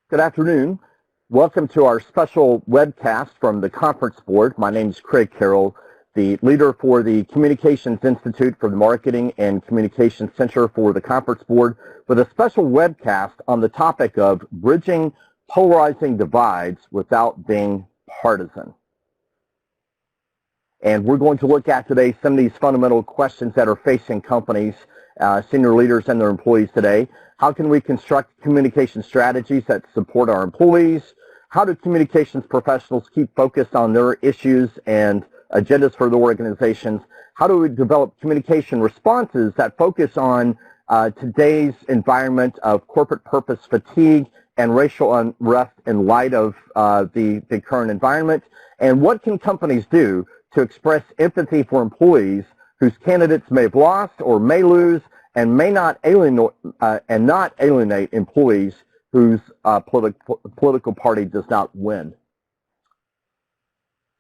Good afternoon. Welcome to our special webcast from the Conference Board. My name is Craig Carroll, the leader for the Communications Institute for the Marketing and Communications Center for the Conference Board, with a special webcast on the topic of bridging polarizing divides without being partisan. And we're going to look at today some of these fundamental questions that are facing companies, senior leaders and their employees today. How can we construct communication strategies that support our employees? How do communications professionals keep focused on their issues and agendas for their organizations? How do we develop communication responses that focus on today's environment of corporate purpose fatigue and racial unrest in light of the current environment? And what can companies do to express empathy for employees whose candidates may have lost or may lose and may not alienate employees whose political party does not win?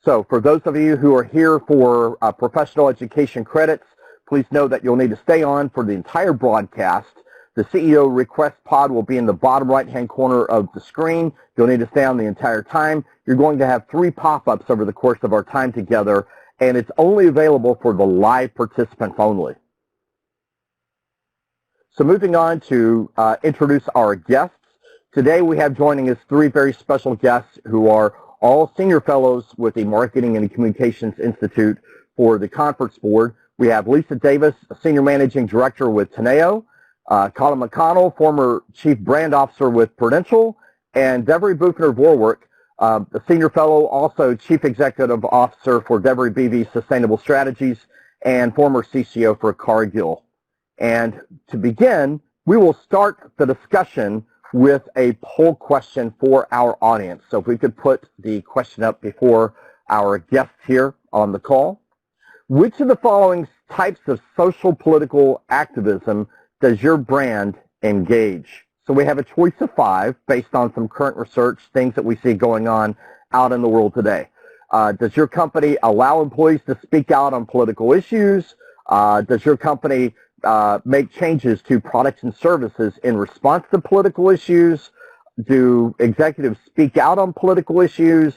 So for those of you who are here for professional education credits, please know that you'll need to stay on for the entire broadcast. The CEO request pod will be in the bottom right-hand corner of the screen. You'll need to stay on the entire time. You're going to have 3 pop-ups over the course of our time together, and it's only available for the live participants only. So moving on to introduce our guests. Today we have joining us 3 very special guests who are all senior fellows with the Marketing and Communications Institute for the Conference Board. We have Lisa Davis, a Senior Managing Director with Teneo, Colin McConnell, former Chief Brand Officer with Prudential, and Devery Buchner-Vorwerk, a Senior Fellow, also Chief Executive Officer for Devery BV Sustainable Strategies, and former CCO for Cargill. And to begin, we will start the discussion with a poll question for our audience. So if we could put the question up before our guests here on the call. Which of the following types of social political activism does your brand engage? So we have a choice of 5 based on some current research, things that we see going on out in the world today. Does your company allow employees to speak out on political issues? Does your company make changes to products and services in response to political issues? Do executives speak out on political issues?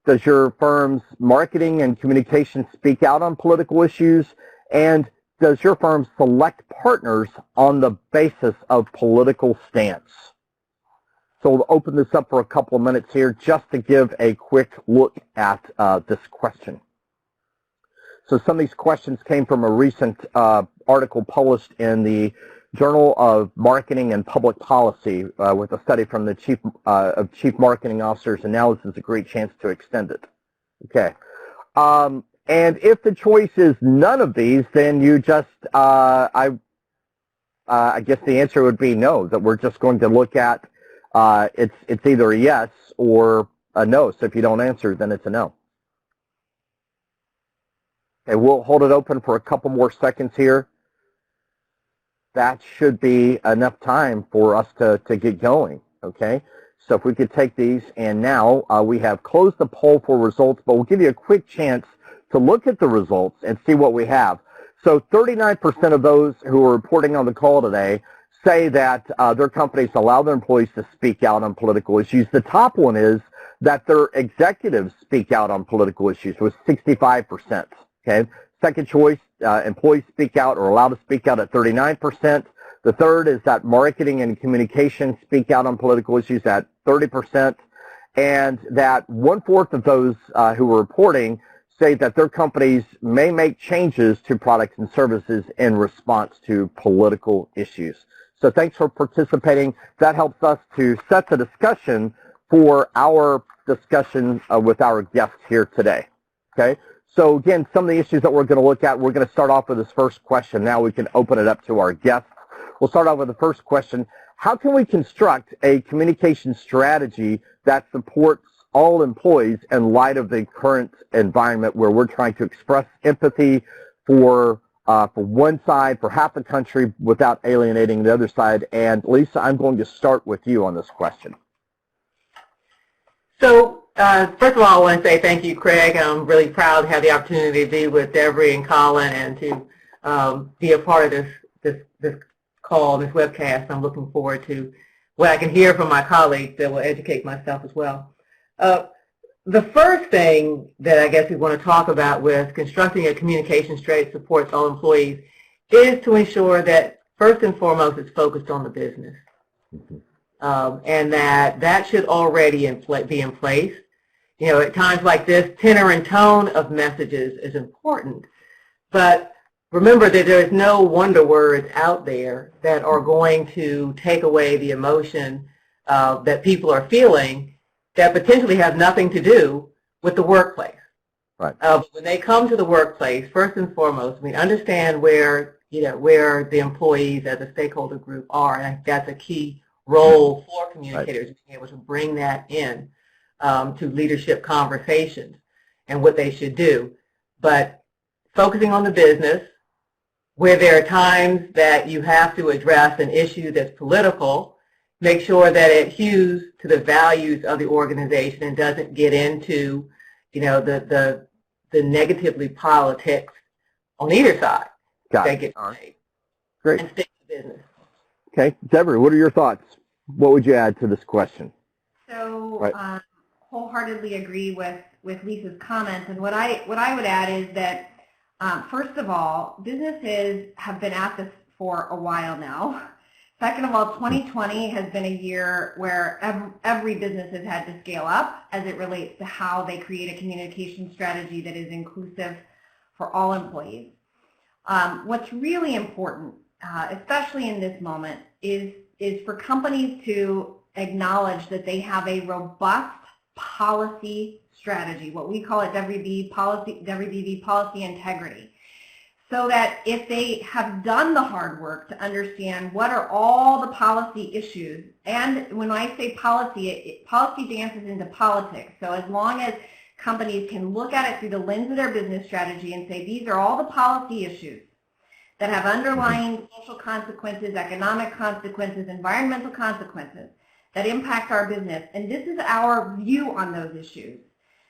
Does your firm's marketing and communication speak out on political issues? And does your firm select partners on the basis of political stance? So we'll open this up for a couple of minutes here just to give a quick look at this question. So some of these questions came from a recent article published in the Journal of Marketing and Public Policy with a study from the Chief Marketing Officers, and now this is a great chance to extend it. Okay. And if the choice is none of these, then you just, I guess the answer would be no, that we're just going to look at, it's either a yes or a no. So if you don't answer, then it's a no. Okay, we'll hold it open for a couple more seconds here. That should be enough time for us to get going, okay? So if we could take these, and now we have closed the poll for results, but we'll give you a quick chance to look at the results and see what we have. So 39% of those who are reporting on the call today say that their companies allow their employees to speak out on political issues. The top one is that their executives speak out on political issues, with 65%. Okay. Second choice, employees speak out or allowed to speak out at 39%. The third is that marketing and communication speak out on political issues at 30%, and that 1/4 of those who are reporting say that their companies may make changes to products and services in response to political issues. So thanks for participating. That helps us to set the discussion for our discussion with our guests here today. Okay. So again, some of the issues that we're going to look at, we're going to start off with this first question. Now we can open it up to our guests. We'll start off with the first question. How can we construct a communication strategy that supports all employees in light of the current environment where we're trying to express empathy for one side, for half the country, without alienating the other side? And Lisa, I'm going to start with you on this question. So first of all, I want to say thank you, Craig. I'm really proud to have the opportunity to be with Devery and Colin and to be a part of this call, this webcast. I'm looking forward to what I can hear from my colleagues that will educate myself as well. The first thing that I guess we want to talk about with constructing a communication strategy that supports all employees is to ensure that first and foremost it's focused on the business. And that should already be in place. You know, at times like this, tenor and tone of messages is important, but remember that there is no wonder words out there that are going to take away the emotion that people are feeling that potentially have nothing to do with the workplace. Right. When they come to the workplace, first and foremost, we understand where the employees as a stakeholder group are, and I think that's a key role for communicators, right, being able to bring that in to leadership conversations and what they should do. But focusing on the business, where there are times that you have to address an issue that's political, make sure that it hews to the values of the organization and doesn't get into, the negatively politics on either side. Take it right. Great. And stick to business. Okay, Deborah, what are your thoughts? What would you add to this question? So, right. Wholeheartedly agree with Lisa's comments, and what I would add is that first of all, businesses have been at this for a while now. Second of all, 2020 has been a year where every business has had to scale up as it relates to how they create a communication strategy that is inclusive for all employees. What's really important, especially in this moment, is for companies to acknowledge that they have a robust policy strategy, what we call it WBV policy integrity, so that if they have done the hard work to understand what are all the policy issues, and when I say policy, policy dances into politics, so as long as companies can look at it through the lens of their business strategy and say these are all the policy issues that have underlying social consequences, economic consequences, environmental consequences that impact our business, and this is our view on those issues,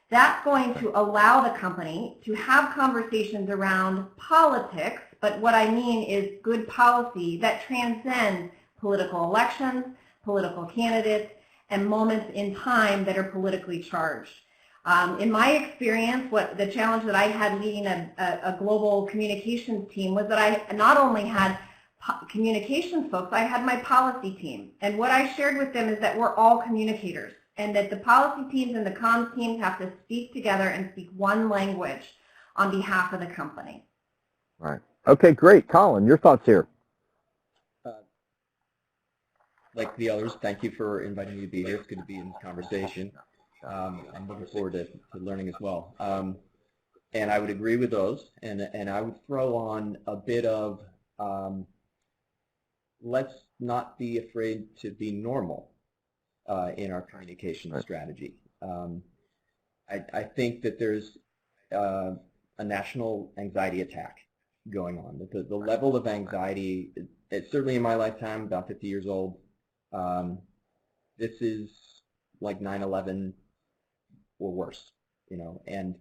that's going to allow the company to have conversations around politics, but what I mean is good policy that transcends political elections, political candidates, and moments in time that are politically charged. In my experience, the challenge that I had leading a global communications team was that I not only had communications folks, I had my policy team. And what I shared with them is that we're all communicators, and that the policy teams and the comms teams have to speak together and speak one language on behalf of the company. Right. Okay, great. Colin, your thoughts here. Like the others, thank you for inviting me to be here. It's good to be in this conversation. I'm looking forward to learning as well. And I would agree with those, and I would throw on a bit of let's not be afraid to be normal in our communication strategy. I think that there's a national anxiety attack going on. The level of anxiety, it's certainly in my lifetime, about 50 years old, this is like 9/11 or worse, and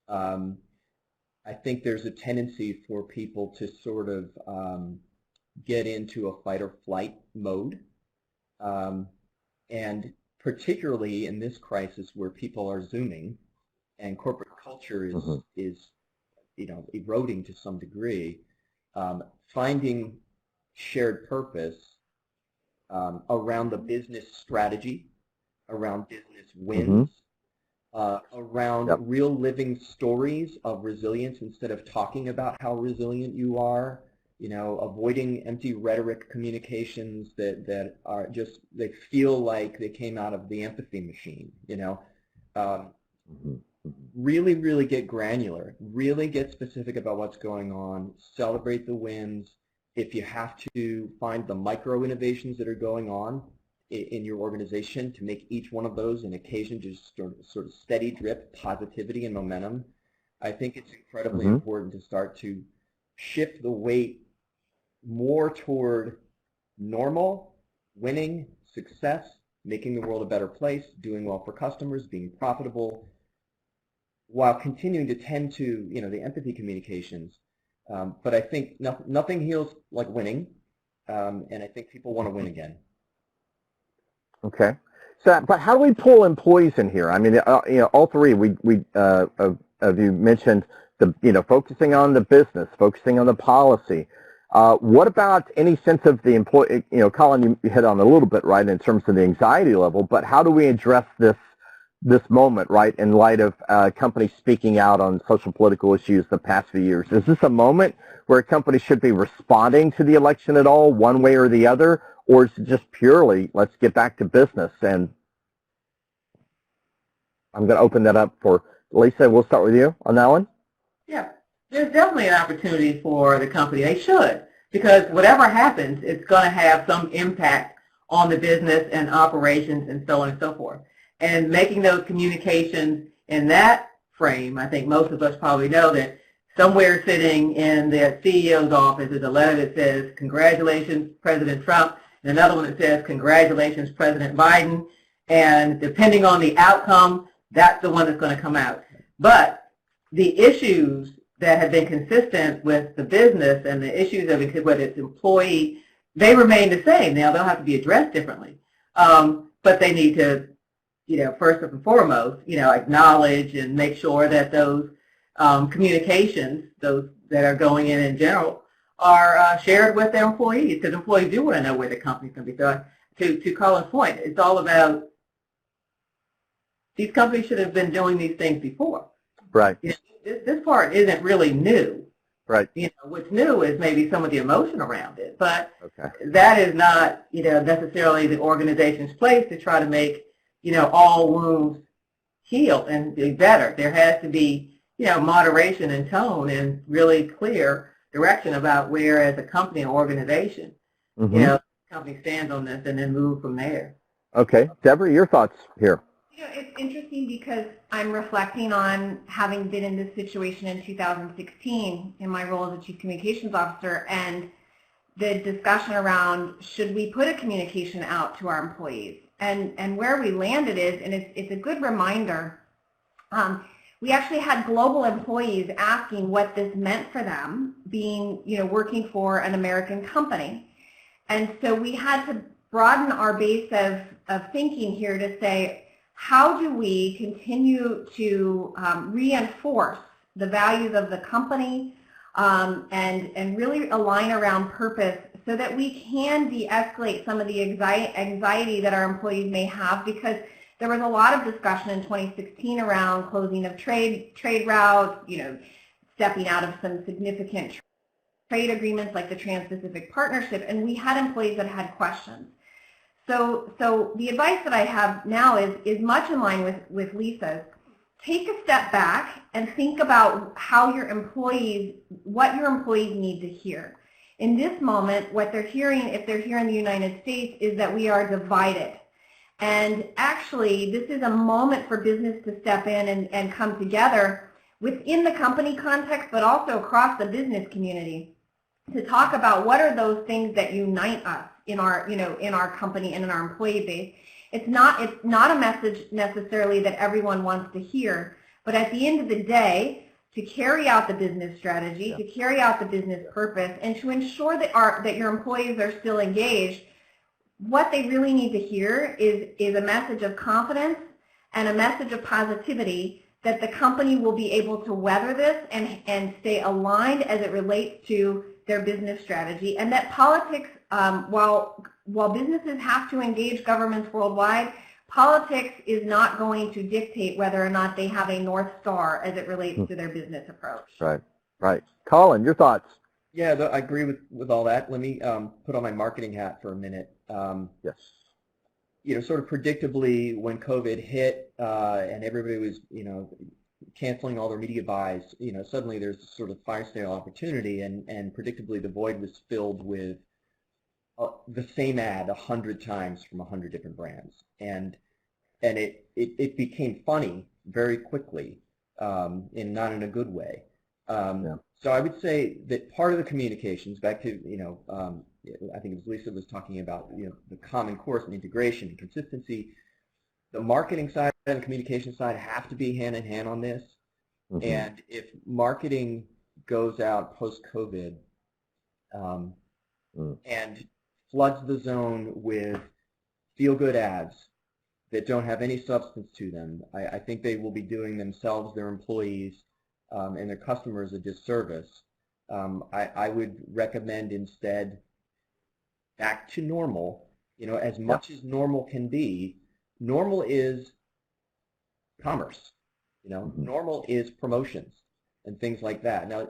I think there's a tendency for people to sort of get into a fight or flight mode, and particularly in this crisis where people are Zooming and corporate culture is eroding to some degree, finding shared purpose around the business strategy, around business wins, around real living stories of resilience instead of talking about how resilient you are, avoiding empty rhetoric communications that are just, they feel like they came out of the empathy machine, Really, really get granular, really get specific about what's going on, celebrate the wins. If you have to find the micro innovations that are going on in your organization to make each one of those an occasion to just sort of steady drip positivity and momentum, I think it's incredibly important to start to shift the weight more toward normal, winning, success, making the world a better place, doing well for customers, being profitable, while continuing to tend to the empathy communications. But I think nothing heals like winning, and I think people want to win again. Okay. So, but how do we pull employees in here? I mean, all three of you mentioned focusing on the business, focusing on the policy. What about any sense of the employee? Colin, you hit on a little bit, right, in terms of the anxiety level. But how do we address this moment, right, in light of companies speaking out on social political issues the past few years? Is this a moment where a company should be responding to the election at all, one way or the other, or is it just purely, let's get back to business? And I'm going to open that up for Lisa. We'll start with you on that one. Yeah, there's definitely an opportunity for the company. They should, because whatever happens, it's going to have some impact on the business and operations and so on and so forth. And making those communications in that frame, I think most of us probably know that somewhere sitting in the CEO's office is a letter that says, "Congratulations, President Trump," and another one that says, "Congratulations, President Biden." And depending on the outcome, that's the one that's going to come out. But the issues that have been consistent with the business and the issues of whether it's employee, they remain the same. Now, they'll have to be addressed differently. But they need to, first and foremost, acknowledge and make sure that those communications, those that are going in general, are shared with their employees, because employees do want to know where the company's going to be. So to Colin's point, it's all about these companies should have been doing these things before. Right. This part isn't really new. Right. What's new is maybe some of the emotion around it, but okay. That is not, necessarily the organization's place to try to make, all wounds heal and be better. There has to be, moderation and tone and really clear direction about where, as a company or organization, mm-hmm. The company stands on this, and then move from there. Okay, Deborah, your thoughts here. It's interesting because I'm reflecting on having been in this situation in 2016 in my role as a Chief Communications Officer, and the discussion around should we put a communication out to our employees, and where we landed is, and it's a good reminder, we actually had global employees asking what this meant for them, being working for an American company, and so we had to broaden our base of thinking here to say, how do we continue to reinforce the values of the company and really align around purpose so that we can de-escalate some of the anxiety that our employees may have, because there was a lot of discussion in 2016 around closing of trade routes, stepping out of some significant trade agreements like the Trans-Pacific Partnership, and we had employees that had questions. So the advice that I have now is much in line with Lisa's. Take a step back and think about how what your employees need to hear. In this moment, what they're hearing, if they're here in the United States, is that we are divided. And actually, this is a moment for business to step in and come together within the company context, but also across the business community, to talk about what are those things that unite us in our company and in our employee base. It's not a message necessarily that everyone wants to hear, but at the end of the day, to carry out the business strategy, to carry out the business purpose, and to ensure that your employees are still engaged, what they really need to hear is a message of confidence and a message of positivity that the company will be able to weather this and stay aligned as it relates to their business strategy, and that politics, while businesses have to engage governments worldwide, politics is not going to dictate whether or not they have a North Star as it relates to their business approach. Right. Colin, your thoughts? Yeah, I agree with all that. Let me put on my marketing hat for a minute. Yes. Sort of predictably, when COVID hit and everybody was, canceling all their media buys, suddenly there's sort of fire sale opportunity, and predictably the void was filled with the same ad 100 times from 100 different brands, and it became funny very quickly, and not in a good way. So I would say that part of the communications, back to I think it was Lisa was talking about the common course and integration and consistency. The marketing side and the communication side have to be hand in hand on this. Mm-hmm. And if marketing goes out post-COVID and floods the zone with feel-good ads that don't have any substance to them. I think they will be doing themselves, their employees, and their customers a disservice. I would recommend instead back to normal, as much as normal can be. Normal is commerce, normal is promotions and things like that. Now,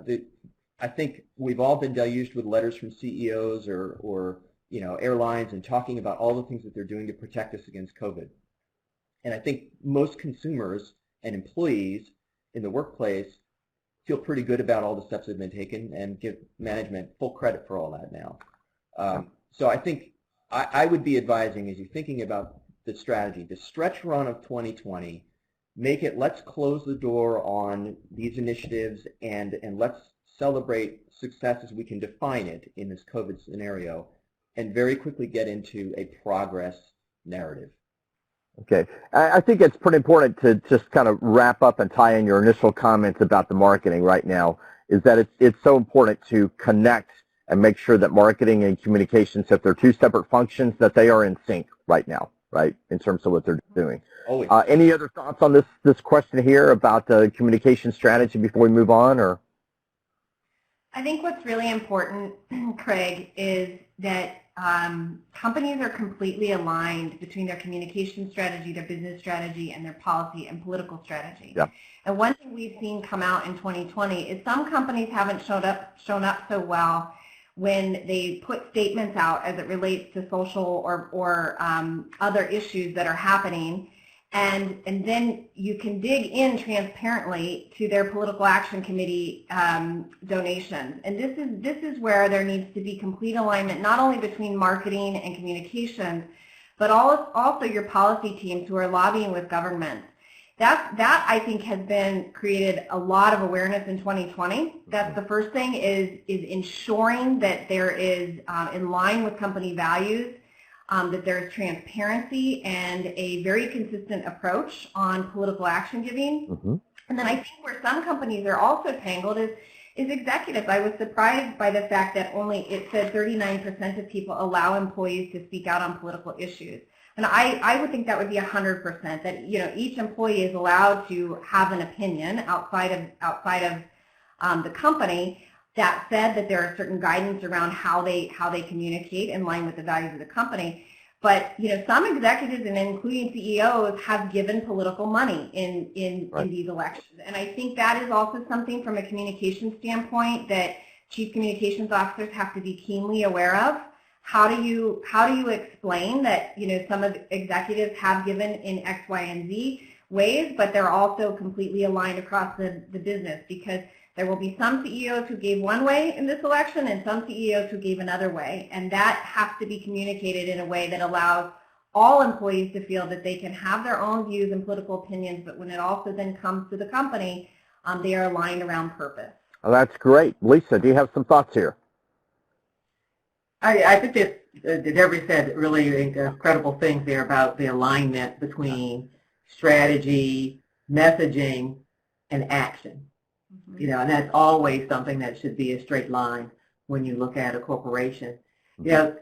I think we've all been deluged with letters from CEOs or airlines and talking about all the things that they're doing to protect us against COVID. And I think most consumers and employees in the workplace feel pretty good about all the steps that have been taken and give management full credit for all that now. So I think I would be advising, as you're thinking about the strategy, the stretch run of 2020, make it, let's close the door on these initiatives and let's celebrate success as we can define it in this COVID scenario, and very quickly get into a progress narrative. Okay. I think it's pretty important to just kind of wrap up and tie in your initial comments about the marketing right now, is that it's so important to connect and make sure that marketing and communications, if they're two separate functions, that they are in sync right now, right, in terms of what they're doing. Always. Any other thoughts on this question here about the communication strategy before we move on? Or I think what's really important, Craig, is that companies are completely aligned between their communication strategy, their business strategy, and their policy and political strategy. Yeah. And one thing we've seen come out in 2020 is some companies haven't shown up so well when they put statements out as it relates to social or other issues that are happening. And then you can dig in transparently to their political action committee donations. And this is where there needs to be complete alignment, not only between marketing and communications, but also your policy teams who are lobbying with governments. That I think has been created a lot of awareness in 2020. That's the first thing, is ensuring that there is in line with company values, that there's transparency and a very consistent approach on political action giving. Mm-hmm. And then I think where some companies are also tangled is executives. I was surprised by the fact that it said 39% of people allow employees to speak out on political issues. And I would think that would be 100%, that each employee is allowed to have an opinion outside of the company. That said, that there are certain guidance around how they communicate in line with the values of the company. But some executives, and including CEOs, have given political money in these elections. And I think that is also something from a communication standpoint that chief communications officers have to be keenly aware of. How do you explain that some of the executives have given in X, Y, and Z ways, but they're also completely aligned across the business? Because there will be some CEOs who gave one way in this election and some CEOs who gave another way, and that has to be communicated in a way that allows all employees to feel that they can have their own views and political opinions, but when it also then comes to the company, they are aligned around purpose. Oh, that's great. Lisa, do you have some thoughts here? I think that Deborah said really incredible things there about the alignment between strategy, messaging, and action. Mm-hmm. And that's always something that should be a straight line when you look at a corporation. Mm-hmm.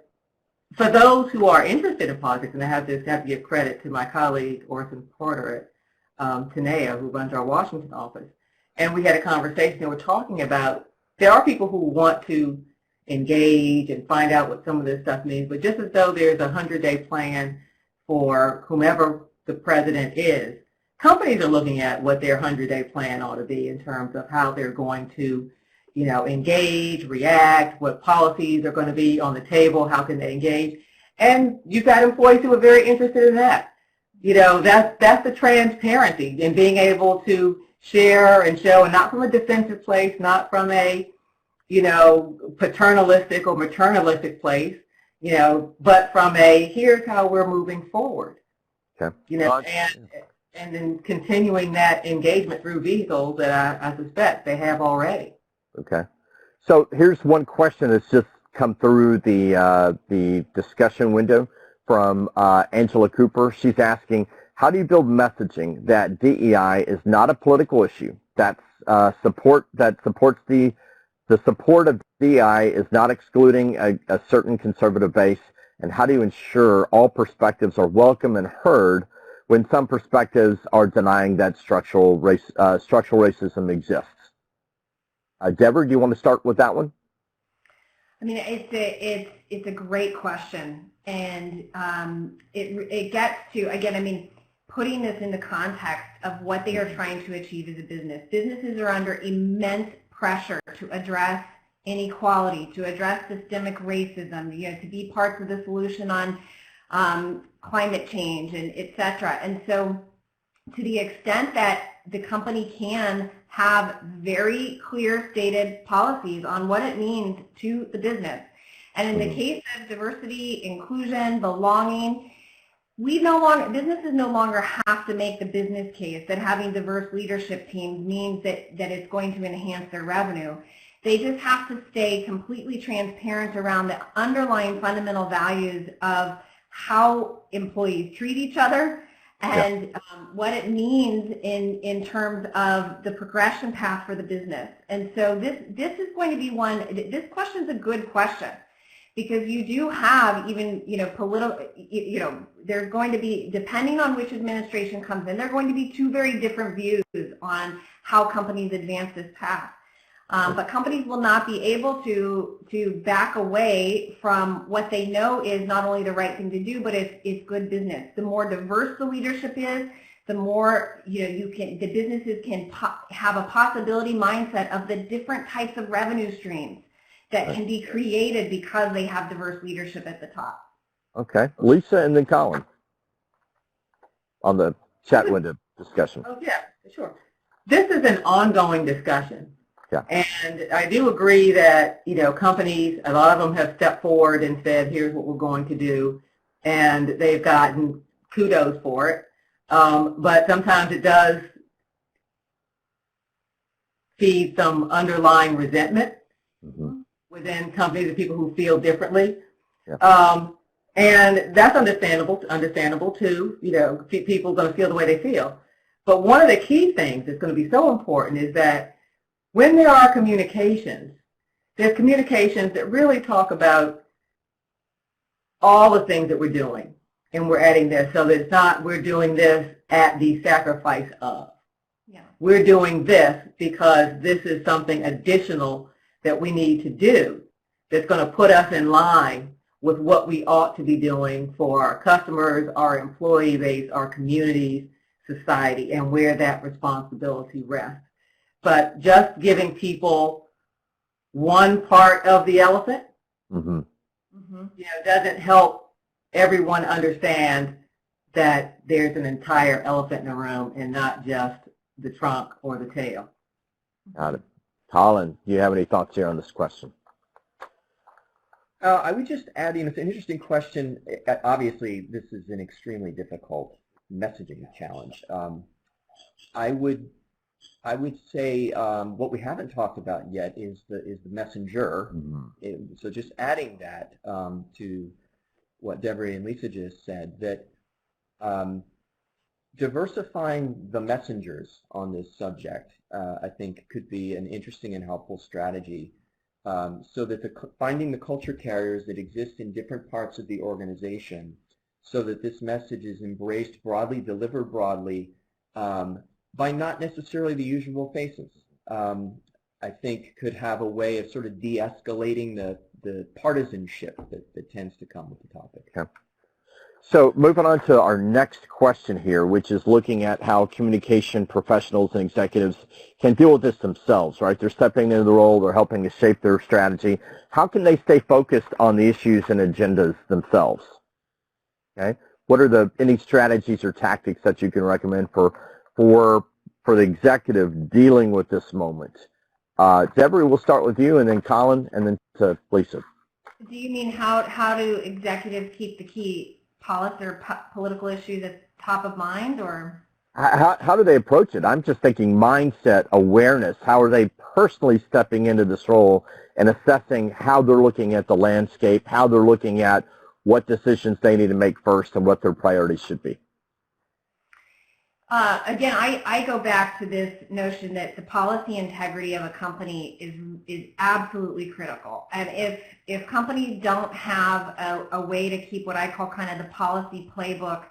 For those who are interested in politics, and I have to give credit to my colleague Orson Porter at Tenea, who runs our Washington office, and we had a conversation and we're talking about, there are people who want to engage and find out what some of this stuff means, but just as though there's a 100-day plan for whomever the president is, companies are looking at what their 100-day plan ought to be in terms of how they're going to, engage, react, what policies are going to be on the table, how can they engage. And you've got employees who are very interested in that. That's the transparency and being able to share and show, and not from a defensive place, not from a, paternalistic or maternalistic place, but from a, here's how we're moving forward. Okay. And then continuing that engagement through vehicles that I suspect they have already. Okay. So here's one question that's just come through the discussion window from Angela Cooper. She's asking, how do you build messaging that DEI is not a political issue, that supports the support of DEI is not excluding a certain conservative base, and how do you ensure all perspectives are welcome and heard when some perspectives are denying that structural racism exists? Deborah, do you want to start with that one? I mean, it's a great question, and it gets to, again, I mean, putting this in the context of what they are trying to achieve as a business. Businesses are under immense pressure to address inequality, to address systemic racism, you know, to be parts of the solution on climate change, and et cetera. And so to the extent that the company can have very clear stated policies on what it means to the business. And in the case of diversity, inclusion, belonging, businesses no longer have to make the business case that having diverse leadership teams means that it's going to enhance their revenue. They just have to stay completely transparent around the underlying fundamental values of how employees treat each other and what it means in terms of the progression path for the business. And so this is going to be this question is a good question, because you do have even, there's going to be, depending on which administration comes in, there are going to be two very different views on how companies advance this path. But companies will not be able to back away from what they know is not only the right thing to do, but it's good business. The more diverse the leadership is, the more the businesses can have a possibility mindset of the different types of revenue streams that can be created because they have diverse leadership at the top. Okay, Lisa, and then Colin on the chat window discussion. Oh yeah, sure. This is an ongoing discussion. Yeah. And I do agree that, companies, a lot of them have stepped forward and said, here's what we're going to do, and they've gotten kudos for it. But sometimes it does feed some underlying resentment within companies of people who feel differently. Yeah. And that's understandable too. People are going to feel the way they feel. But one of the key things that's going to be so important is that when there are communications, there's communications that really talk about all the things that we're doing, and we're adding this, so that it's not we're doing this at the sacrifice of. Yeah. We're doing this because this is something additional that we need to do that's going to put us in line with what we ought to be doing for our customers, our employee base, our communities, society, and where that responsibility rests. But just giving people one part of the elephant doesn't help everyone understand that there's an entire elephant in the room and not just the trunk or the tail. Got it. Colin, do you have any thoughts here on this question? I would just add in, it's an interesting question. Obviously, this is an extremely difficult messaging challenge. I would say what we haven't talked about yet is the messenger. So just adding that to what Deborah and Lisa just said, that diversifying the messengers on this subject, I think, could be an interesting and helpful strategy, so that finding the culture carriers that exist in different parts of the organization, so that this message is embraced broadly, delivered broadly, by not necessarily the usual faces. I think could have a way of sort of de-escalating the partisanship that tends to come with the topic. Okay. So moving on to our next question here, which is looking at how communication professionals and executives can deal with this themselves, right? They're stepping into the role, they're helping to shape their strategy. How can they stay focused on the issues and agendas themselves? Okay. What are any strategies or tactics that you can recommend for the executive dealing with this moment? Deborah, we'll start with you, and then Colin, and then to Lisa. Do you mean how do executives keep the key policy or political issues at top of mind, or? How do they approach it? I'm just thinking mindset, awareness. How are they personally stepping into this role and assessing how they're looking at the landscape, how they're looking at what decisions they need to make first and what their priorities should be? Again, I go back to this notion that the policy integrity of a company is absolutely critical. And if companies don't have a way to keep what I call kind of the policy playbook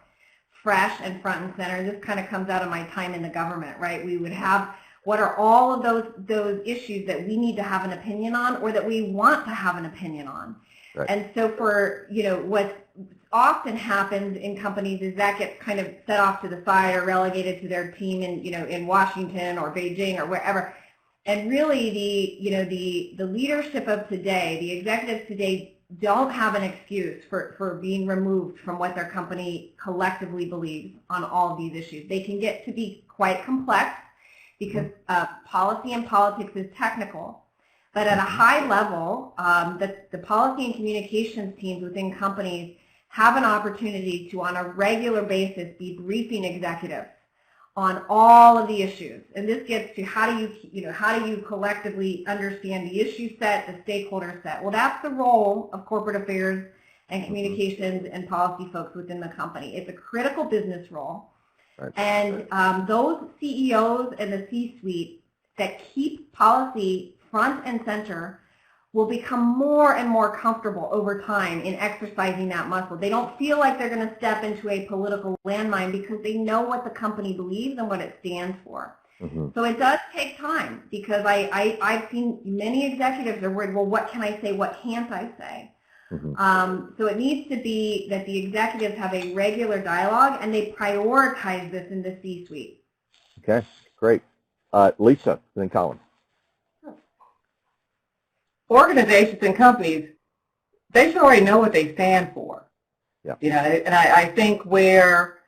fresh and front and center, this kind of comes out of my time in the government, right? We would have what are all of those issues that we need to have an opinion on or that we want to have an opinion on. Right. And so for, what often happens in companies is that gets kind of set off to the side or relegated to their team in Washington or Beijing or wherever. And really the leadership of today, the executives today don't have an excuse for being removed from what their company collectively believes on all of these issues. They can get to be quite complex because policy and politics is technical. But at a high level, the policy and communications teams within companies have an opportunity to, on a regular basis, be briefing executives on all of the issues. And this gets to how do you collectively understand the issue set, the stakeholder set. Well, that's the role of corporate affairs and communications and policy folks within the company. It's a critical business role. Right. And those CEOs and the C-suite that keep policy front and center will become more and more comfortable over time in exercising that muscle. They don't feel like they're going to step into a political landmine because they know what the company believes and what it stands for. Mm-hmm. So it does take time because I've seen many executives are worried, well, what can I say, what can't I say? Mm-hmm. So it needs to be that the executives have a regular dialogue and they prioritize this in the C-suite. Okay, great. Lisa, then Colin. Organizations and companies, they should already know what they stand for. Yeah. And I think where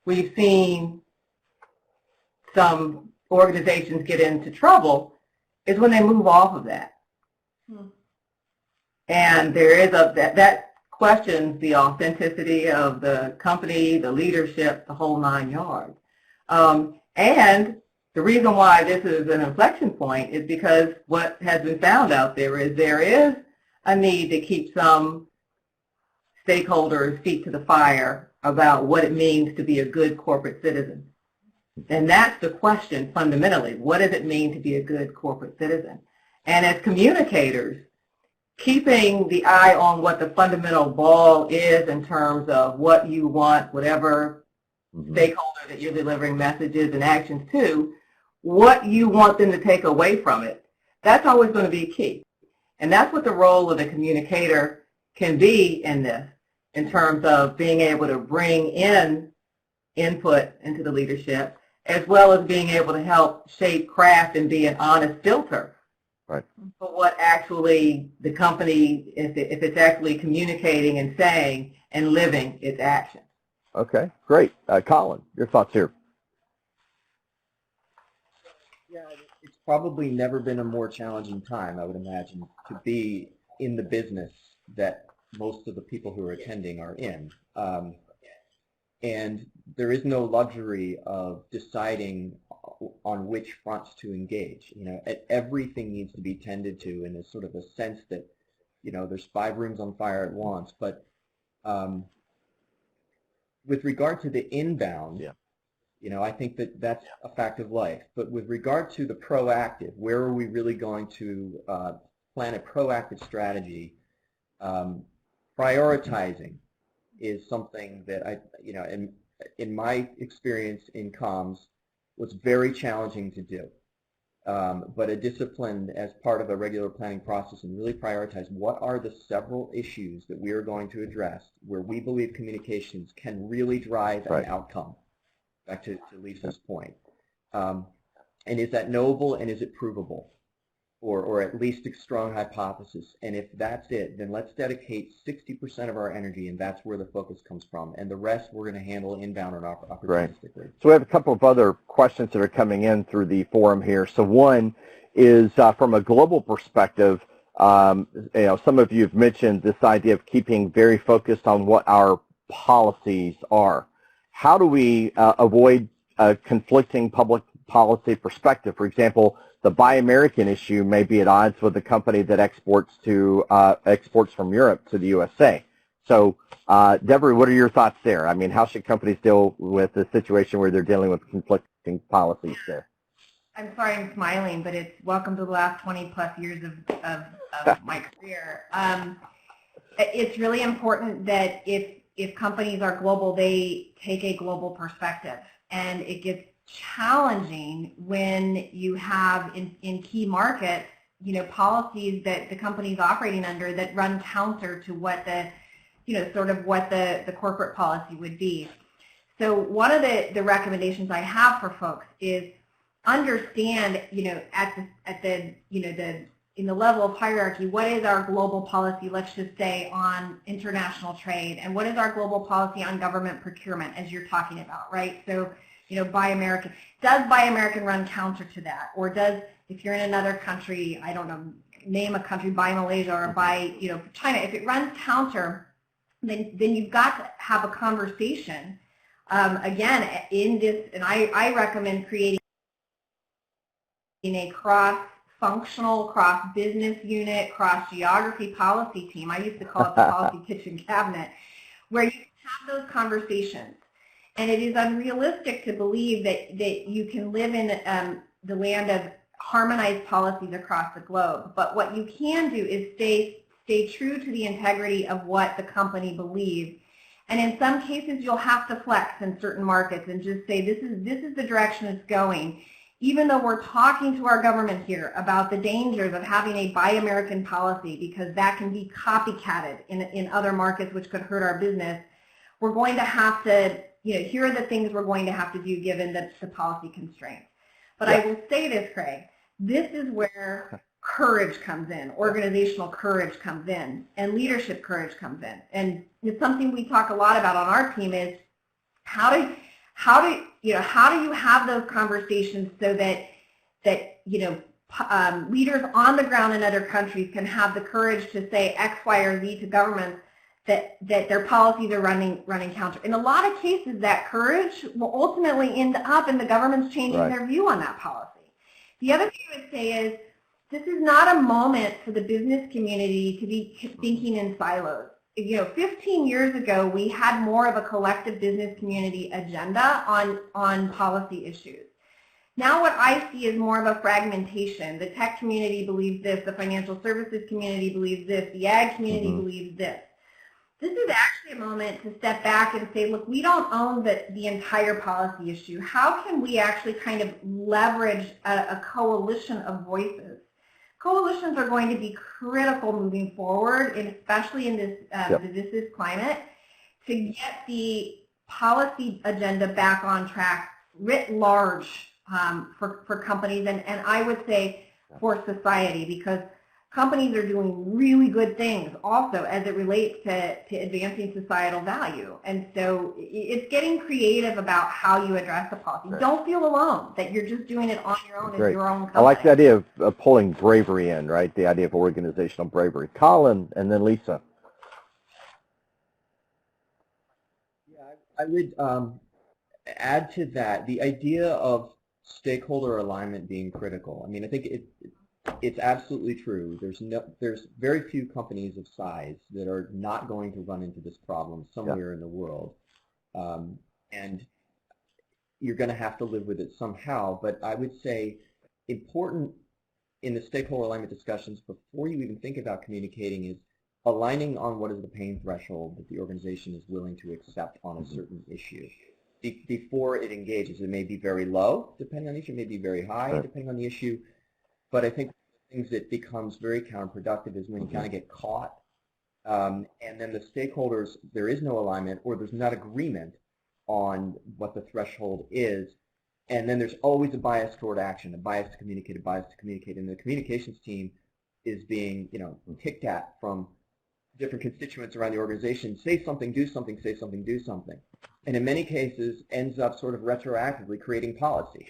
we've seen some organizations get into trouble is when they move off of that. And there is that questions the authenticity of the company, the leadership, the whole 9 yards. And the reason why this is an inflection point is because what has been found out there is a need to keep some stakeholders' feet to the fire about what it means to be a good corporate citizen. And that's the question fundamentally. What does it mean to be a good corporate citizen? And as communicators, keeping the eye on what the fundamental ball is in terms of what you want, whatever stakeholder that you're delivering messages and actions to, what you want them to take away from it, that's always going to be key. And that's what the role of the communicator can be in this, in terms of being able to bring in input into the leadership, as well as being able to help shape craft and be an honest filter. Right. For what actually the company, if it's actually communicating and saying and living its actions. Okay, great. Colin, your thoughts here. Yeah, it's probably never been a more challenging time, I would imagine, to be in the business that most of the people who are attending are in. And there is no luxury of deciding on which fronts to engage. Everything needs to be tended to in a sort of a sense that, there's 5 rooms on fire at once. But with regard to the inbound, I think that that's a fact of life. But with regard to the proactive, where are we really going to plan a proactive strategy? Prioritizing is something that in my experience in comms, was very challenging to do. But a discipline as part of a regular planning process and really prioritize what are the several issues that we are going to address where we believe communications can really drive an outcome. Back to Lisa's point. And is that knowable and is it provable? Or at least a strong hypothesis. And if that's it, then let's dedicate 60% of our energy, and that's where the focus comes from. And the rest we're going to handle inbound or opportunistically. Right. So we have a couple of other questions that are coming in through the forum here. So one is from a global perspective, some of you have mentioned this idea of keeping very focused on what our policies are. How do we avoid conflicting public policy perspective? For example, the Buy American issue may be at odds with a company that exports from Europe to the USA. So, Deborah, what are your thoughts there? I mean, how should companies deal with the situation where they're dealing with conflicting policies there? I'm sorry I'm smiling, but it's welcome to the last 20 plus years of my career. It's really important that if companies are global, they take a global perspective. And it gets challenging when you have in key markets, policies that the company's operating under that run counter to what the, sort of what the corporate policy would be. So one of the recommendations I have for folks is understand, at the in the level of hierarchy, what is our global policy, let's just say, on international trade, and what is our global policy on government procurement, as you're talking about, right? So, Buy American. Does Buy American run counter to that? Or does, if you're in another country, I don't know, name a country, Buy Malaysia or Buy, China, if it runs counter, then you've got to have a conversation, again, in this, and I recommend creating a cross-functional, cross-business unit, cross-geography policy team. I used to call it the policy kitchen cabinet, where you can have those conversations. And it is unrealistic to believe that you can live in the land of harmonized policies across the globe. But what you can do is stay true to the integrity of what the company believes. And in some cases, you'll have to flex in certain markets and just say, this is the direction it's going. Even though we're talking to our government here about the dangers of having a Buy American policy, because that can be copycatted in other markets, which could hurt our business, we're going to have to, here are the things we're going to have to do given the policy constraints. But I will say this, Craig, this is where courage comes in, organizational courage comes in, and leadership courage comes in. And it's something we talk a lot about on our team is how do you have those conversations so that leaders on the ground in other countries can have the courage to say X, Y, or Z to governments that their policies are running counter. In a lot of cases, that courage will ultimately end up in the governments changing their view on that policy. The other thing I would say is this is not a moment for the business community to be thinking in silos. 15 years ago, we had more of a collective business community agenda on policy issues. Now what I see is more of a fragmentation. The tech community believes this, the financial services community believes this, the ag community believes this. This is actually a moment to step back and say, look, we don't own the entire policy issue. How can we actually kind of leverage a coalition of voices? Coalitions are going to be critical moving forward, and especially in this divisive climate, to get the policy agenda back on track writ large for companies, and I would say for society, because companies are doing really good things also as it relates to advancing societal value. And so it's getting creative about how you address the policy. Don't feel alone, that you're just doing it on your own as your own company. I like the idea of pulling bravery in, right? The idea of organizational bravery. Colin and then Lisa. Yeah, I would add to that the idea of stakeholder alignment being critical. I mean, I think it's absolutely true. There's very few companies of size that are not going to run into this problem somewhere in the world, and you're going to have to live with it somehow. But I would say important in the stakeholder alignment discussions before you even think about communicating is aligning on what is the pain threshold that the organization is willing to accept on a certain issue. Before it engages, it may be very low, depending on the issue, it may be very high, depending on the issue. But I think things that becomes very counterproductive is when you kind of get caught, and then the stakeholders, there is no alignment or there's not agreement on what the threshold is, and then there's always a bias toward action, a bias to communicate, and the communications team is being, ticked at from different constituents around the organization. Say something, do something, say something, do something. And in many cases ends up sort of retroactively creating policy,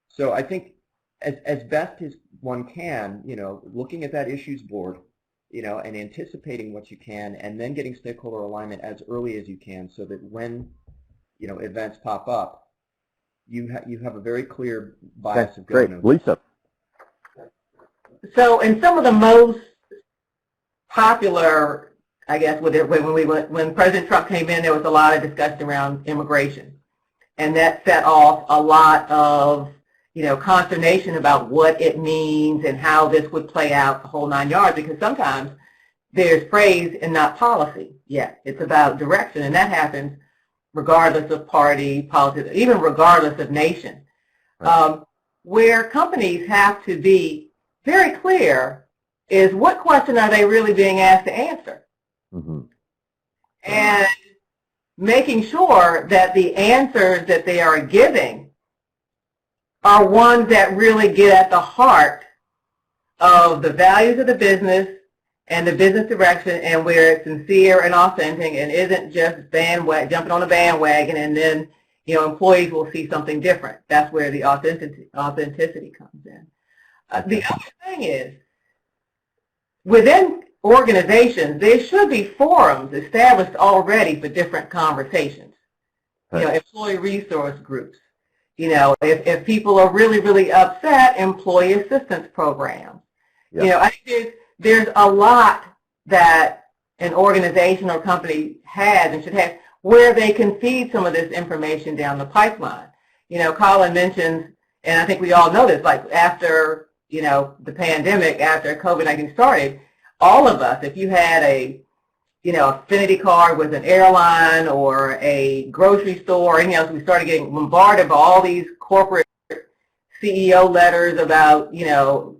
So I think as best as one can, looking at that issues board, and anticipating what you can, and then getting stakeholder alignment as early as you can so that when, events pop up, you have a very clear bias of going. Great. Lisa. So in some of the most popular I guess when President Trump came in, there was a lot of discussion around immigration, and that set off a lot of consternation about what it means and how this would play out the whole 9 yards. Because sometimes there's praise and not policy. Yeah, it's about direction, and that happens regardless of party, politics, even regardless of nation. Right. Where companies have to be very clear is what question are they really being asked to answer? Mm-hmm. And making sure that the answers that they are giving are ones that really get at the heart of the values of the business and the business direction, and where it's sincere and authentic and isn't just jumping on a bandwagon and then employees will see something different. That's where the authenticity comes in. The other thing is, within organizations, there should be forums established already for different conversations. Right. Employee resource groups. If people are really, really upset, employee assistance programs. Yep. I think there's a lot that an organization or company has and should have where they can feed some of this information down the pipeline. Colin mentions, and I think we all know this, like after, the pandemic, after COVID-19 started, all of us, if you had a, affinity card with an airline or a grocery store or anything else, we started getting bombarded by all these corporate CEO letters about,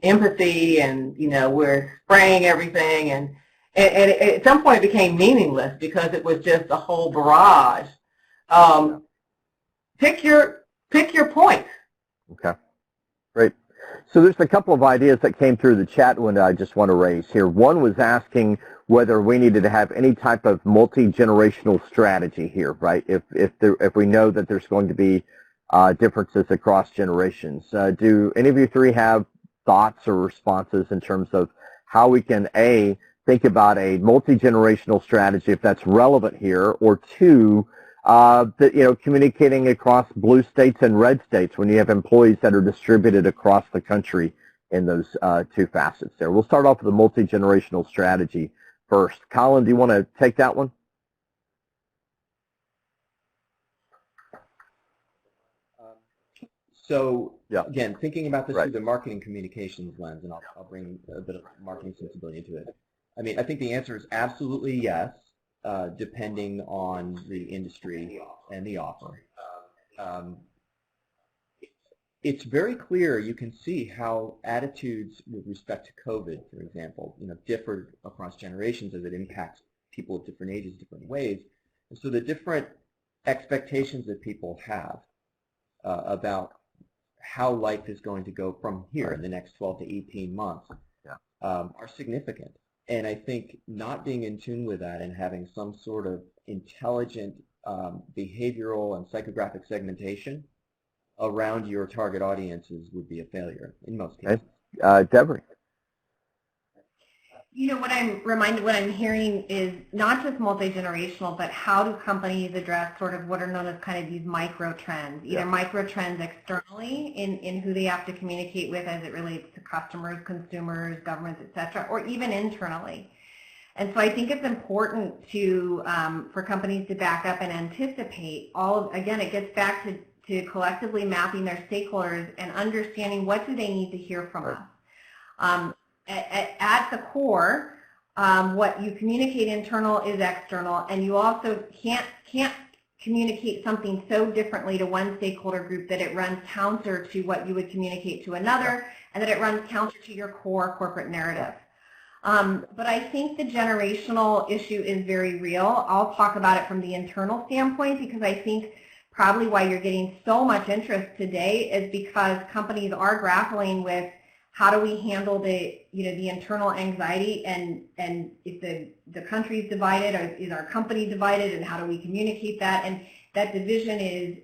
empathy and, we're spraying everything. And at some point it became meaningless because it was just a whole barrage. Pick your points. Okay, great. So there's a couple of ideas that came through the chat window I just want to raise here. One was asking whether we needed to have any type of multi-generational strategy here, right? If we know that there's going to be differences across generations. Do any of you three have thoughts or responses in terms of how we can, A, think about a multi-generational strategy if that's relevant here, or two, communicating across blue states and red states when you have employees that are distributed across the country in those two facets there. We'll start off with a multi-generational strategy first. Colin, do you want to take that one? So, again, thinking about this through the marketing communications lens, and I'll bring a bit of marketing sensibility into it. I mean, I think the answer is absolutely yes, depending on the industry and the offer. It's very clear, you can see how attitudes with respect to COVID, for example, differ across generations as it impacts people of different ages, different ways. And so the different expectations that people have about how life is going to go from here in the next 12 to 18 months are significant. And I think not being in tune with that and having some sort of intelligent behavioral and psychographic segmentation around your target audiences would be a failure in most cases. Deborah? What I'm hearing is not just multi-generational, but how do companies address sort of what are known as kind of these micro trends, either micro trends externally in who they have to communicate with as it relates to customers, consumers, governments, et cetera, or even internally. And so I think it's important to for companies to back up and anticipate again, it gets back to collectively mapping their stakeholders and understanding what do they need to hear from us. At the core, what you communicate internal is external, and you also can't communicate something so differently to one stakeholder group that it runs counter to what you would communicate to another, and that it runs counter to your core corporate narrative. But I think the generational issue is very real. I'll talk about it from the internal standpoint because I think probably why you're getting so much interest today is because companies are grappling with how do we handle the internal anxiety and if the country is divided or is our company divided and how do we communicate that? And that division is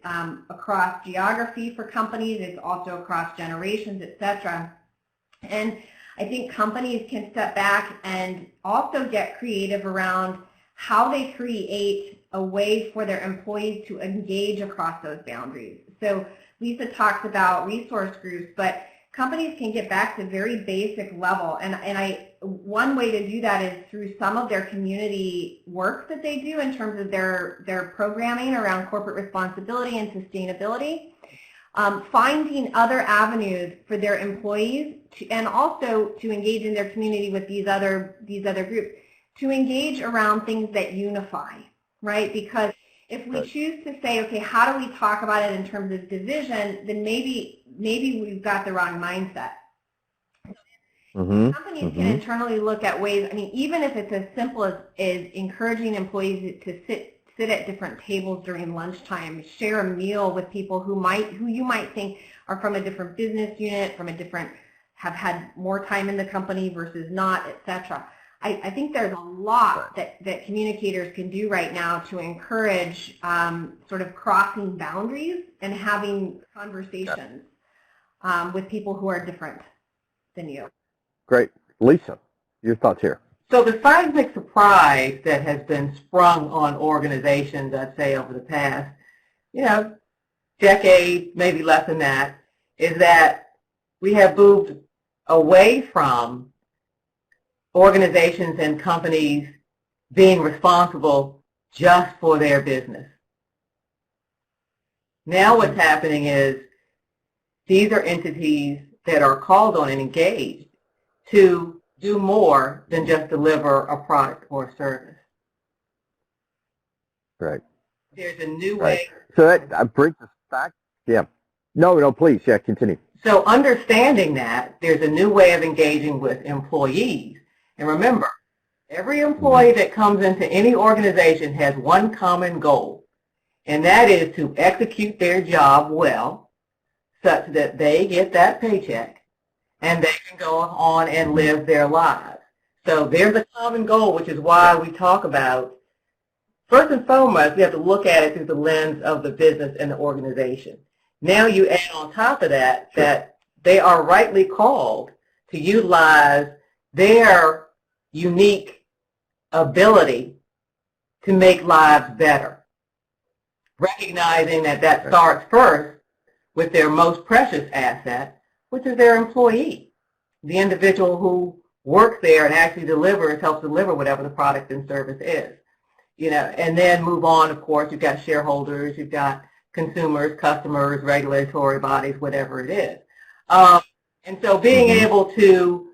across geography for companies, it's also across generations, et cetera. And I think companies can step back and also get creative around how they create a way for their employees to engage across those boundaries. So Lisa talks about resource groups, but companies can get back to very basic level. And one way to do that is through some of their community work that they do in terms of their programming around corporate responsibility and sustainability. Finding other avenues for their employees and also to engage in their community with these other groups, to engage around things that unify, right? Because if we choose to say, okay, how do we talk about it in terms of division, then maybe we've got the wrong mindset. Companies can internally look at ways, I mean, even if it's as simple as encouraging employees to sit at different tables during lunchtime, share a meal with people who you might think are from a different business unit, have had more time in the company versus not, etc. I think there's a lot that communicators can do right now to encourage sort of crossing boundaries and having conversations with people who are different than you. Great. Lisa, your thoughts here. So the seismic surprise that has been sprung on organizations, I'd say, over the past, decade, maybe less than that, is that we have moved away from organizations and companies being responsible just for their business. Now what's happening is these are entities that are called on and engaged to do more than just deliver a product or a service. Right. There's a new way. So that brings us back. Yeah. No, please. Yeah, continue. So understanding that, there's a new way of engaging with employees. And remember, every employee that comes into any organization has one common goal, and that is to execute their job well such that they get that paycheck and they can go on and live their lives. So there's a common goal, which is why we talk about, first and foremost, we have to look at it through the lens of the business and the organization. Now you add on top of that that they are rightly called to utilize their unique ability to make lives better, recognizing that starts first with their most precious asset, which is their employee, the individual who works there and actually helps deliver whatever the product and service is. And then move on, of course, you've got shareholders, you've got consumers, customers, regulatory bodies, whatever it is. And so being able to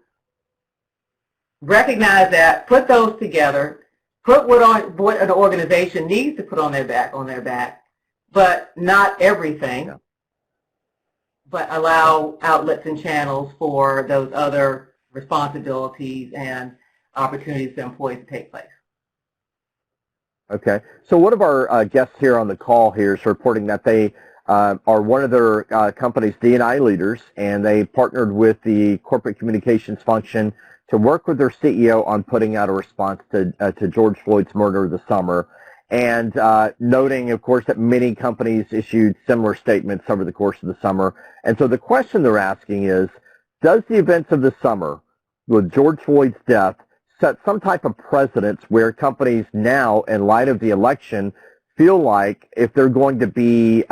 recognize that, put those together, put what an organization needs to put on their back, but not everything, but allow outlets and channels for those other responsibilities and opportunities for employees to take place. Okay. So one of our guests here on the call here is reporting that they are one of their company's D&I leaders, and they partnered with the corporate communications function to work with their CEO on putting out a response to George Floyd's murder this summer, and noting, of course, that many companies issued similar statements over the course of the summer. And so the question they're asking is, does the events of the summer with George Floyd's death set some type of precedence where companies now, in light of the election, feel like if they're going to be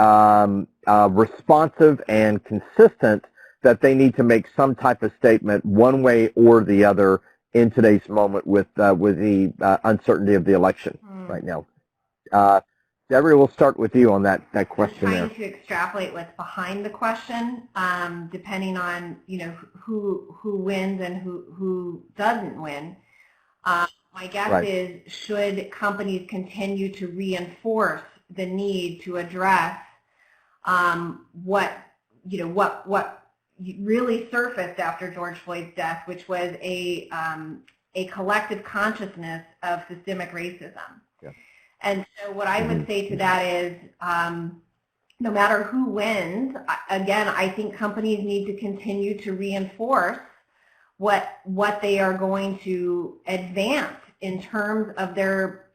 responsive and consistent, that they need to make some type of statement one way or the other in today's moment with the uncertainty of the election right now? Deborah, we'll start with you on that question there. I'm trying to extrapolate what's behind the question, depending on who wins and who doesn't win. My guess is, should companies continue to reinforce the need to address what really surfaced after George Floyd's death, which was a collective consciousness of systemic racism. Yeah. And so what I would say to that is, no matter who wins, again, I think companies need to continue to reinforce what they are going to advance in terms of their,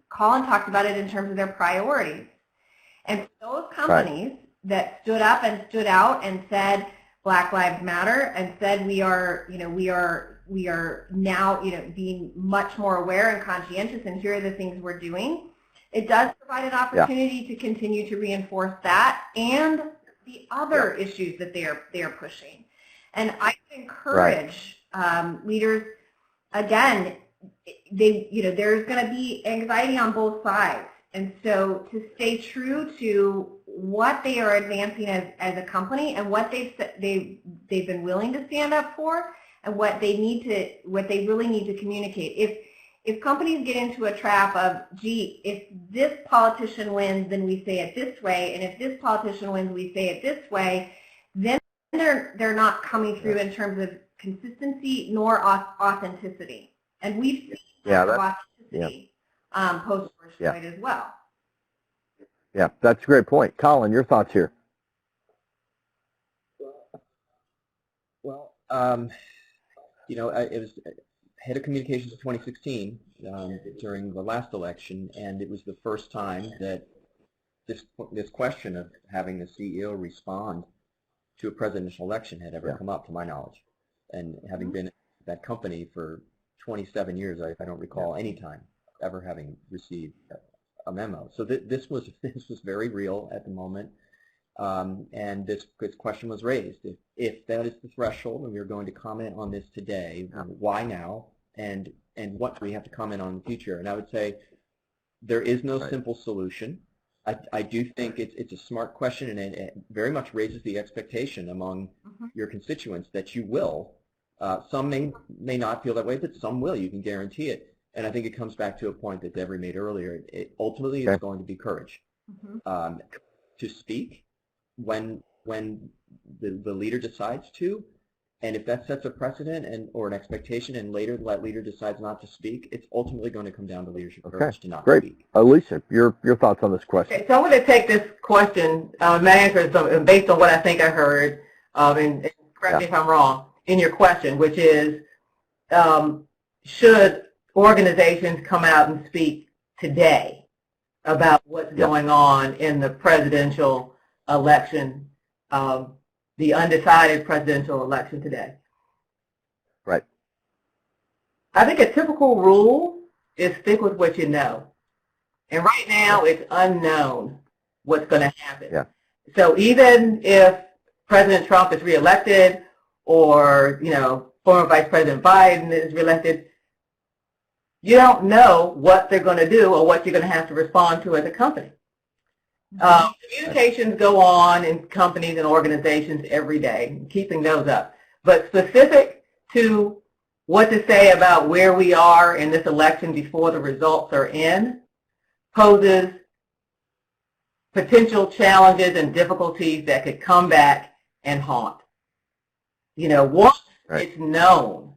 Colin talked about it in terms of their priorities. And those companies that stood up and stood out and said Black Lives Matter and said we are now, being much more aware and conscientious, and here are the things we're doing. It does provide an opportunity to continue to reinforce that and the other issues that they are pushing. And I encourage leaders again, there's going to be anxiety on both sides. And so to stay true to what they are advancing as a company and what they've been willing to stand up for and what they really need to communicate. If companies get into a trap of, gee, if this politician wins, then we say it this way, and if this politician wins, we say it this way, then they're not coming through in terms of consistency nor authenticity. And we've seen authenticity post-George Floyd as well. Yeah, that's a great point. Colin, your thoughts here? Well, it was head of communications in 2016 during the last election, and it was the first time that this question of having the CEO respond to a presidential election had ever come up, to my knowledge. And having been at that company for 27 years, I don't recall any time ever having received a memo. So this was very real at the moment, and this question was raised. If that is the threshold, and we are going to comment on this today, why now, and what do we have to comment on in the future? And I would say there is no simple solution. I do think it's a smart question, and it very much raises the expectation among your constituents that you will. Some may not feel that way, but some will. You can guarantee it. And I think it comes back to a point that Deborah made earlier. It ultimately is going to be courage to speak when the leader decides to. And if that sets a precedent or an expectation, and later that leader decides not to speak, it's ultimately going to come down to leadership courage to not speak. Lisa, your thoughts on this question? Okay, so I'm going to take this question, my answer is based on what I think I heard, and correct me if I'm wrong, in your question, which is, should organizations come out and speak today about what's going on in the presidential election, the undecided presidential election today? Right. I think a typical rule is stick with what you know. And right now it's unknown what's going to happen. Yeah. So even if President Trump is reelected, or former Vice President Biden is reelected, you don't know what they're going to do or what you're going to have to respond to as a company. Communications go on in companies and organizations every day, keeping those up. But specific to what to say about where we are in this election before the results are in poses potential challenges and difficulties that could come back and haunt. Once it's known,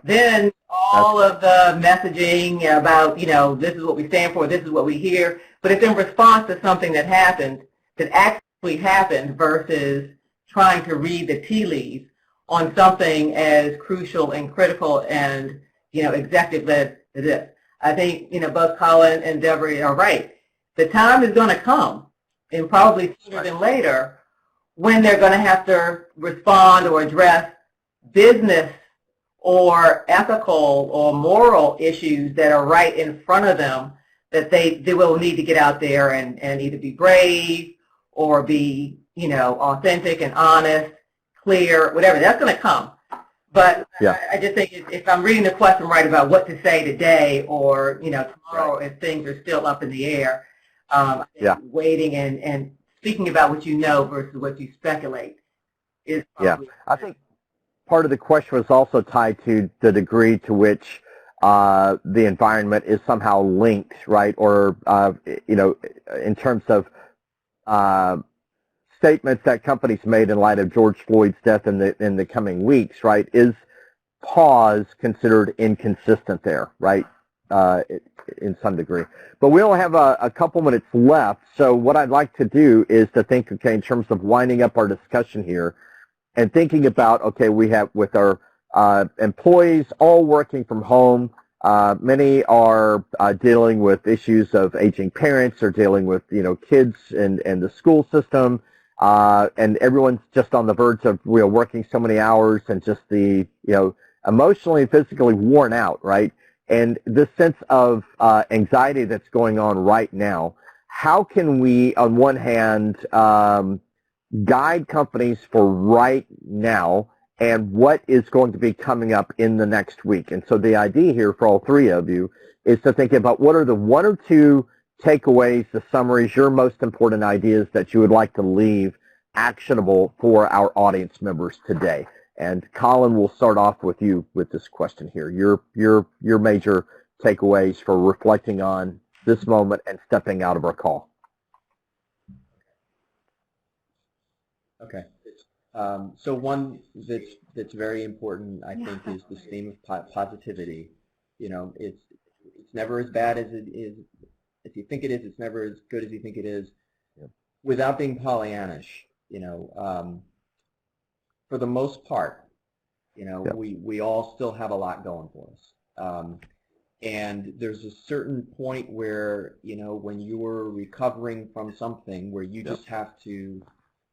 then all of the messaging about, this is what we stand for, this is what we hear, but it's in response to something that happened, that actually happened, versus trying to read the tea leaves on something as crucial and critical and, executive-led as this. I think, both Colin and Deborah are right. The time is going to come, and probably sooner than later, when they're going to have to respond or address business or ethical or moral issues that are right in front of them, that they will need to get out there and either be brave or be, authentic and honest, clear, whatever. That's going to come. But I just think if I'm reading the question right about what to say today or, tomorrow if things are still up in the air, waiting and speaking about what you know versus what you speculate is probably I think part of the question was also tied to the degree to which the environment is somehow linked, right? Or, in terms of statements that companies made in light of George Floyd's death in the coming weeks, right? Is pause considered inconsistent there, right? In some degree. But we only have a couple minutes left, so what I'd like to do is to think, okay, in terms of winding up our discussion here, and thinking about, okay, we have with our employees all working from home, many are dealing with issues of aging parents, or dealing with, kids and the school system, and everyone's just on the verge of, working so many hours and just the, emotionally and physically worn out, right? And this sense of anxiety that's going on right now, how can we, on one hand, guide companies for right now, and what is going to be coming up in the next week. And so the idea here for all three of you is to think about what are the one or two takeaways, the summaries, your most important ideas that you would like to leave actionable for our audience members today. And Colin, we'll start off with you with this question here. Your major takeaways for reflecting on this moment and stepping out of our call. Okay. So one that's very important, I think, is this theme of positivity. You know, it's never as bad as it is. If you think it is, it's never as good as you think it is. Yep. Without being Pollyannish, you know, for the most part, you know, yep. we all still have a lot going for us. And there's a certain point where, you know, when you're recovering from something where you just have to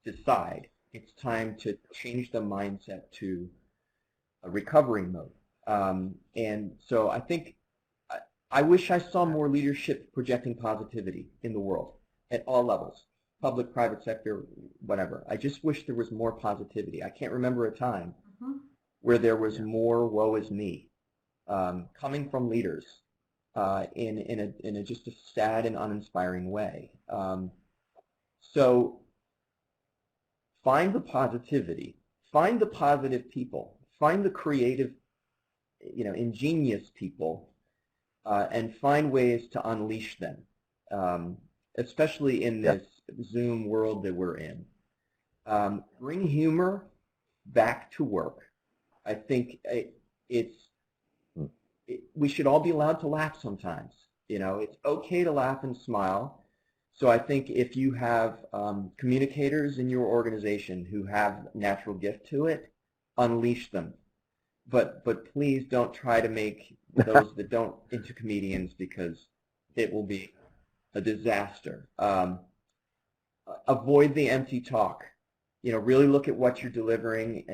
decide it's time to change the mindset to a recovery mode. And so I think I wish I saw more leadership projecting positivity in the world at all levels, public, private sector, whatever. I just wish there was more positivity. I can't remember a time where there was more woe is me coming from leaders in a just a sad and uninspiring way. So find the positivity, find the positive people, find the creative, you know, ingenious people, and find ways to unleash them, especially in this Zoom world that we're in. Bring humor back to work. I think we should all be allowed to laugh sometimes. You know, it's okay to laugh and smile. So I think if you have communicators in your organization who have natural gift to it, unleash them. But please don't try to make those that don't into comedians, because it will be a disaster. Avoid the empty talk. You know, really look at what you're delivering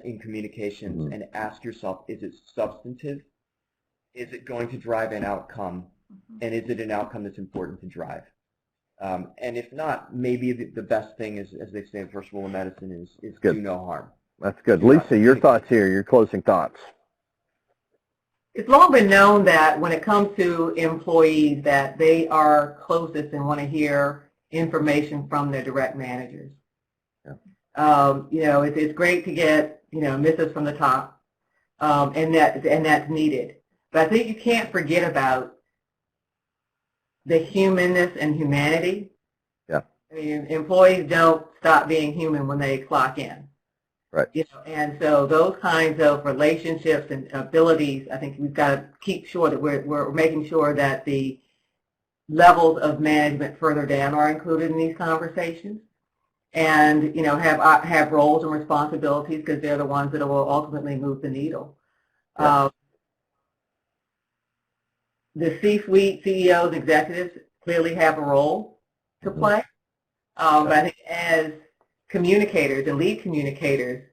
in communications and ask yourself, is it substantive? Is it going to drive an outcome? And is it an outcome that's important to drive? And if not, maybe the best thing is, as they say in first rule of medicine, is do no harm. That's good. Lisa, your thoughts here, your closing thoughts. It's long been known that when it comes to employees that they are closest and want to hear information from their direct managers. Yeah. You know, it's great to get, you know, missives from the top, and that's needed. But I think you can't forget about the humanness and humanity. Yeah. I mean, employees don't stop being human when they clock in. Right. You know, and so those kinds of relationships and abilities, I think we've got to keep sure that we're making sure that the levels of management further down are included in these conversations, and, you know, have roles and responsibilities, because they're the ones that will ultimately move the needle. Yeah. The C-suite, CEOs, executives clearly have a role to play, but I think as communicators and lead communicators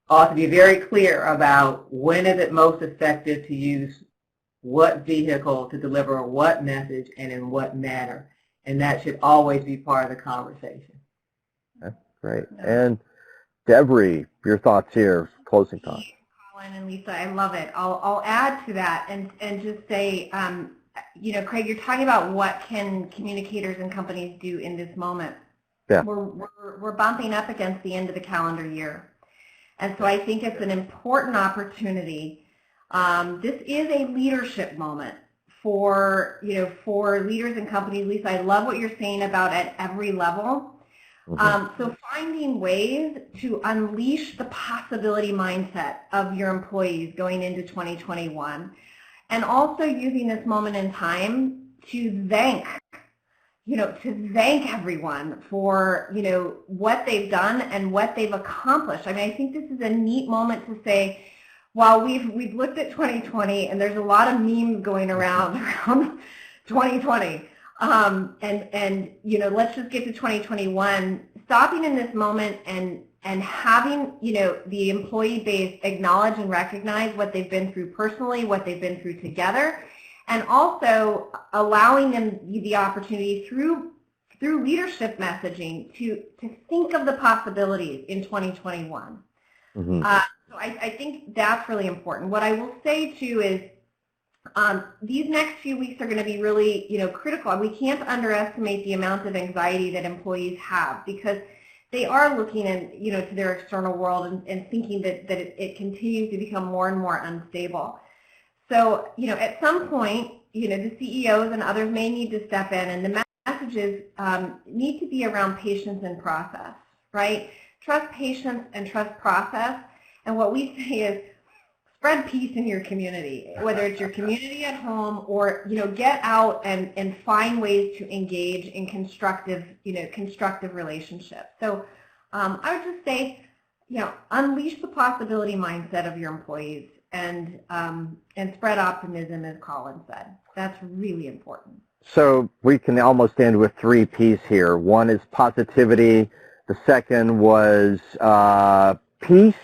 ought to be very clear about when is it most effective to use what vehicle to deliver what message and in what manner, and that should always be part of the conversation. That's great. And Deborah, your thoughts here, closing thoughts. Colin and Lisa, I love it. I'll add to that and just say, you know, Craig, you're talking about what can communicators and companies do in this moment. Yeah. We're bumping up against the end of the calendar year, and so I think it's an important opportunity. This is a leadership moment for leaders and companies. Lisa, I love what you're saying about at every level. So finding ways to unleash the possibility mindset of your employees going into 2021, and also using this moment in time to thank everyone for, you know, what they've done and what they've accomplished. I mean, I think this is a neat moment to say, while we've looked at 2020, and there's a lot of memes going around 2020, and you know, let's just get to 2021. Stopping in this moment and having, you know, the employee base acknowledge and recognize what they've been through personally, what they've been through together, and also allowing them the opportunity through leadership messaging to think of the possibilities in 2021. Mm-hmm. So I think that's really important. What I will say too is these next few weeks are going to be really, critical. We can't underestimate the amount of anxiety that employees have because they are looking to their external world and thinking that it continues to become more and more unstable. So, at some point, the CEOs and others may need to step in, and the messages need to be around patience and process, right? Trust patience and trust process. And what we say is spread peace in your community, whether it's your community at home or, get out and find ways to engage in constructive relationships. So I would just say, unleash the possibility mindset of your employees and spread optimism, as Colin said. That's really important. So we can almost end with 3 P's here. One is positivity. The second was peace.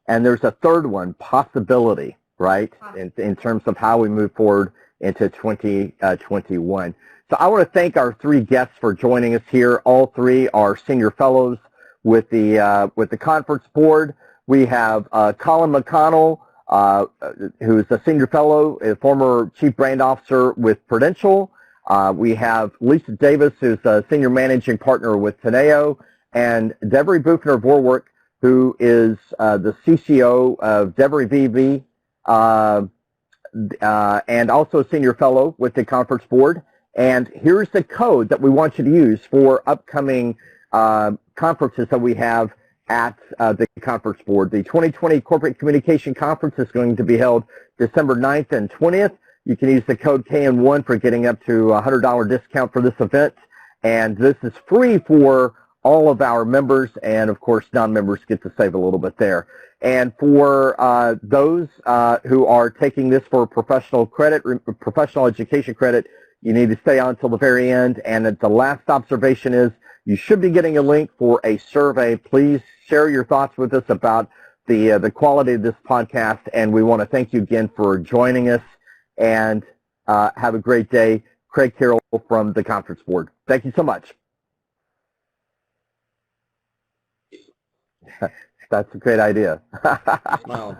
And there's a third one, possibility, right, in terms of how we move forward into 2021. So I want to thank our 3 guests for joining us here. All 3 are senior fellows with the conference board. We have Colin McConnell, who's a senior fellow, a former chief brand officer with Prudential. We have Lisa Davis, who's a senior managing partner with Teneo, and Devery Buchner-Vorwerk, who is the CCO of Devery BV, and also a senior fellow with the conference board. And here's the code that we want you to use for upcoming conferences that we have at the conference board. The 2020 Corporate Communication Conference is going to be held December 9th and 20th. You can use the code KN1 for getting up to a $100 discount for this event. And this is free for all of our members, and of course non-members get to save a little bit there. And for those who are taking this for professional credit, professional education credit, you need to stay on until the very end. And the last observation is you should be getting a link for a survey. Please share your thoughts with us about the quality of this podcast, and we want to thank you again for joining us, and have a great day. Craig Carroll from the conference board. Thank you so much. That's a great idea. Smile.